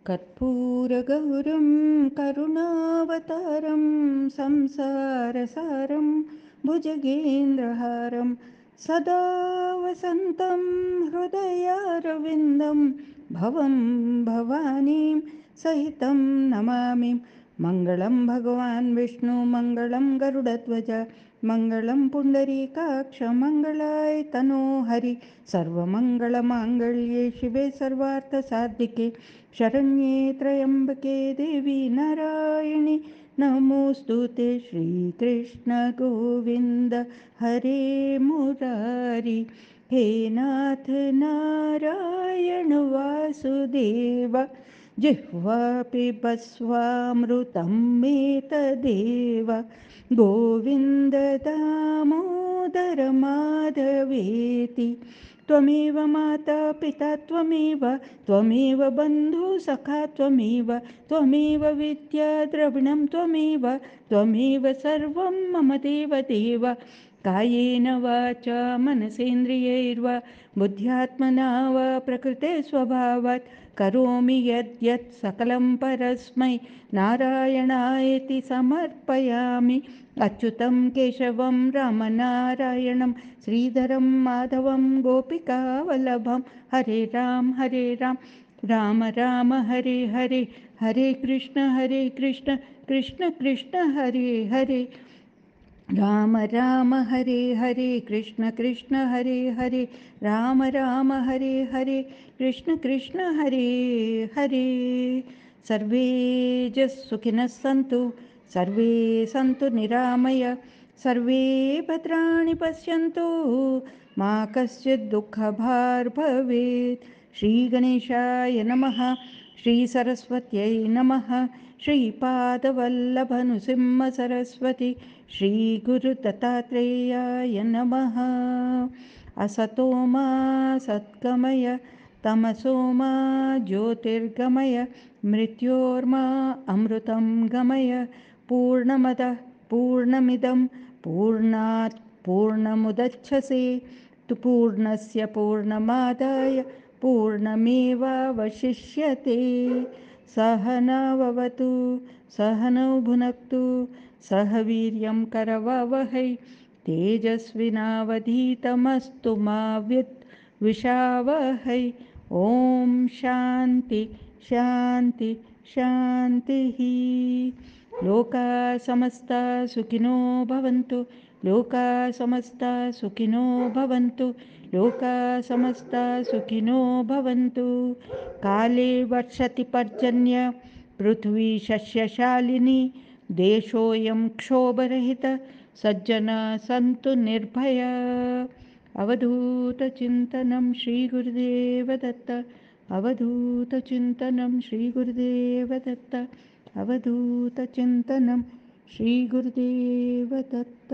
कर्पूरगौरं करुणावतारं संसारसारं भुजगेन्द्रहारं सदा वसन्तं हृदयारविन्दं भवं भवानीं सहितं नमामि। मङ्गलं भगवान् विष्णु मङ्गलं गरुडध्वज मङ्गलं पुण्डरीकाक्ष मङ्गलाय तनोहरि। सर्वमङ्गलमाङ्गल्ये शिवे सर्वार्थसाधिके शरण्ये त्र्यम्बके देवी नारायणि नमोऽस्तु ते। श्रीकृष्ण गोविन्द हरे मुरारी, हे नाथ नारायण वासुदेव, जिह्वा पिबस्वामृतं मे तदेव। गोविन्द दामोदर माधवेति, त्वमेव माता पिता त्वमेव बन्धु सखा त्वमेव विद्या द्रविणं त्वमेव सर्वं मम देव। कायेन वाचा मनसेन्द्रियैर्वा बुद्ध्यात्मना वा प्रकृते स्वभावात् करोमि यद्यत् सकलं परस्मै नारायणायेति समर्पयामि। अच्युतं केशवं रामनारायणं श्रीधरं माधवं गोपिकावल्लभं। हरे राम राम राम हरे हरे, हरे कृष्ण कृष्ण कृष्ण हरे हरे। राम राम हरे हरे, कृष्ण कृष्ण हरे हरे, राम राम हरे हरे, कृष्ण कृष्ण हरे हरे। सर्वे सुखिनः सन्तु, सर्वे सन्तु निरामय, सर्वे भद्राणि पश्यन्तु, मा कश्चित् दुःखभाग् भवेत्। श्रीगणेशाय नमः, श्रीसरस्वत्यै नमः, श्रीपादवल्लभनृसिंह सरस्वती, श्रीगुरुदत्तात्रेयाय नमः। असतो मा सद्गमय, तमसो मा ज्योतिर्गमय, मृत्योर्मा अमृतं गमय। पूर्णमदः पूर्णमिदं पूर्णात् पूर्णमुदच्छसे, पूर्णस्य पूर्णमादाय पूर्णमेवावशिष्यते। सहनाववतु सहनौ भुनक्तु, सह वीर्यं करवावहै, तेजस्विनावधीतमस्तु मा विद्विषावहै। ॐ शान्ति शान्ति शान्तिः। लोका समस्ता सुखिनो भवन्तु, लोका समस्ता सुखिनो भवन्तु, लोका समस्ता सुखिनो भवन्तु। काले वर्षति पर्जन्य, पृथ्वी शस्यशालिनी, देशोऽयं क्षोभरहितः, सज्जनाः सन्तु निर्भयाः। अवधूतचिन्तनं श्रीगुरुदेवदत्त, अवधूतचिन्तनं श्रीगुरुदेवदत्त, अवधूतचिन्तनं श्रीगुरुदेवदत्त।